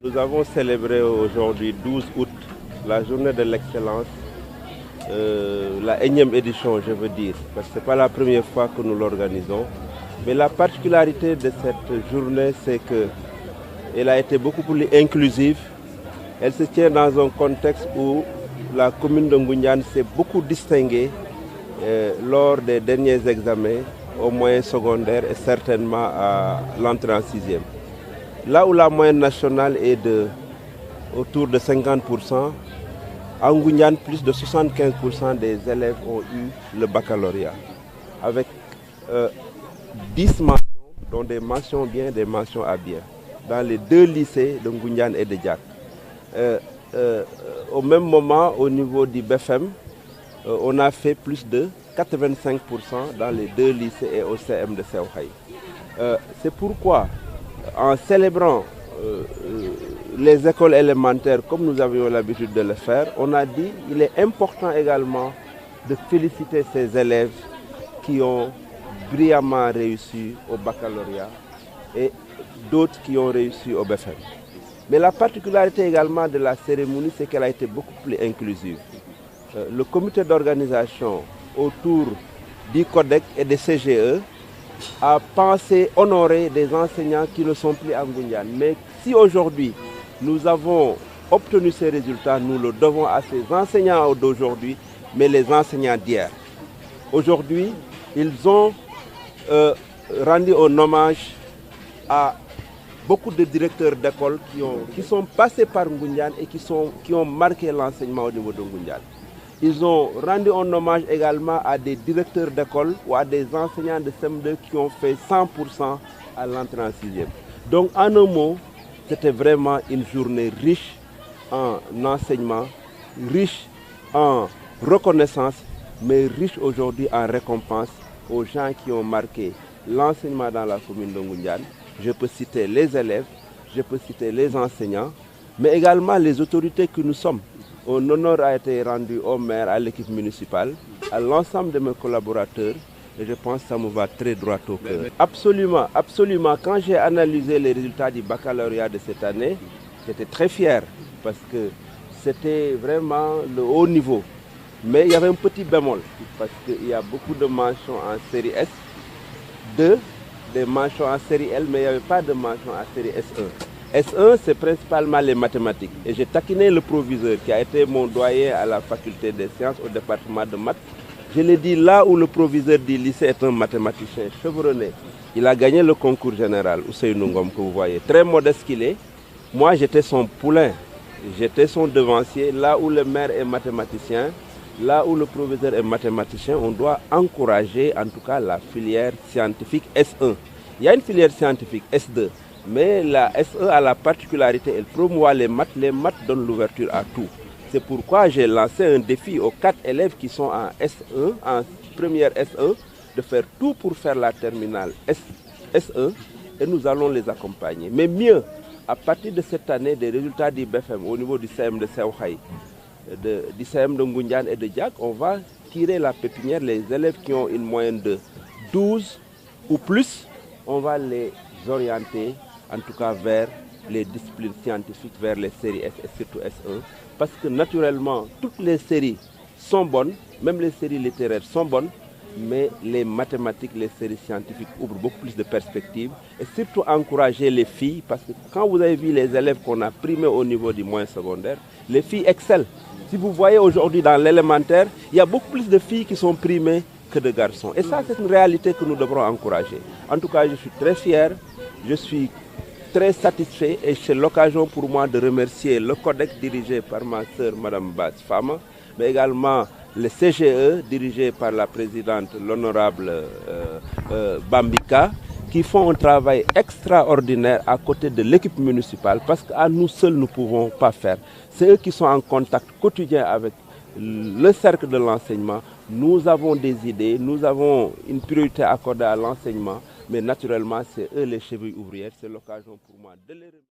Nous avons célébré aujourd'hui 12 août la journée de l'excellence, la énième édition je veux dire, parce que ce n'est pas la première fois que nous l'organisons. Mais la particularité de cette journée, c'est qu'elle a été beaucoup plus inclusive. Elle se tient dans un contexte où la commune de Ngoundiane s'est beaucoup distinguée lors des derniers examens au moyen secondaire et certainement à l'entrée en sixième. Là où la moyenne nationale est autour de 50%, à Ngoundiane, plus de 75% des élèves ont eu le baccalauréat, avec 10 mentions, dont des mentions bien, des mentions à bien, dans les deux lycées de Ngoundiane et de Diack. Au même moment, au niveau du BFM, on a fait plus de 85% dans les deux lycées et au CM de Seouhaï. C'est pourquoi, en célébrant les écoles élémentaires comme nous avions l'habitude de le faire, on a dit qu'il est important également de féliciter ces élèves qui ont brillamment réussi au baccalauréat et d'autres qui ont réussi au BFM. Mais la particularité également de la cérémonie, c'est qu'elle a été beaucoup plus inclusive. Le comité d'organisation autour du CODEC et des CGE a pensé honorer des enseignants qui ne sont plus à Ngoundiane. Mais si aujourd'hui nous avons obtenu ces résultats, nous le devons à ces enseignants d'aujourd'hui, mais les enseignants d'hier. Aujourd'hui, ils ont rendu un hommage à beaucoup de directeurs d'école qui sont passés par Ngoundiane et qui ont marqué l'enseignement au niveau de Ngoundiane. Ils ont rendu un hommage également à des directeurs d'école ou à des enseignants de CM2 qui ont fait 100% à l'entrée en sixième. Donc en un mot, c'était vraiment une journée riche en enseignement, riche en reconnaissance, mais riche aujourd'hui en récompense aux gens qui ont marqué l'enseignement dans la commune de Ngoundiane. Je peux citer les élèves, je peux citer les enseignants, mais également les autorités que nous sommes. Un honneur a été rendu au maire, à l'équipe municipale, à l'ensemble de mes collaborateurs, et je pense que ça me va très droit au cœur. Absolument, absolument. Quand j'ai analysé les résultats du baccalauréat de cette année, j'étais très fier parce que c'était vraiment le haut niveau. Mais il y avait un petit bémol, parce qu'il y a beaucoup de mentions en série S, des mentions en série L, mais il n'y avait pas de mention en série S1. S1, c'est principalement les mathématiques. Et j'ai taquiné le proviseur qui a été mon doyen à la faculté des sciences au département de maths. Je l'ai dit là où le proviseur du lycée est un mathématicien chevronné. Il a gagné le concours général, Ousseynou Ngom, que vous voyez. Très modeste qu'il est. Moi, j'étais son poulain. J'étais son devancier. Là où le maire est mathématicien, là où le proviseur est mathématicien, on doit encourager en tout cas la filière scientifique S1. Il y a une filière scientifique S2. Mais la SE a la particularité, elle promouvoit les maths donnent l'ouverture à tout. C'est pourquoi j'ai lancé un défi aux 4 élèves qui sont en S1, en première S1, de faire tout pour faire la terminale S1 et nous allons les accompagner. Mais mieux, à partir de cette année, des résultats du BFM au niveau du CM de Seouhaï, du CM de Ngoundiane et de Diack, on va tirer la pépinière, les élèves qui ont une moyenne de 12 ou plus, on va les orienter en tout cas vers les disciplines scientifiques, vers les séries S et surtout S1. Parce que naturellement, toutes les séries sont bonnes, même les séries littéraires sont bonnes, mais les mathématiques, les séries scientifiques ouvrent beaucoup plus de perspectives. Et surtout encourager les filles, parce que quand vous avez vu les élèves qu'on a primés au niveau du moyen secondaire, les filles excellent. Si vous voyez aujourd'hui dans l'élémentaire, il y a beaucoup plus de filles qui sont primées que de garçons. Et ça, c'est une réalité que nous devrons encourager. En tout cas, je suis très fier, je suis très satisfait et c'est l'occasion pour moi de remercier le CODEC dirigé par ma sœur, Mme Baz Fama, mais également le CGE dirigé par la présidente, l'honorable Bambika, qui font un travail extraordinaire à côté de l'équipe municipale parce qu'à nous seuls, nous ne pouvons pas faire. C'est eux qui sont en contact quotidien avec le cercle de l'enseignement. Nous avons des idées, nous avons une priorité accordée à l'enseignement, mais naturellement, c'est eux les chevilles ouvrières. C'est l'occasion pour moi de les remercier.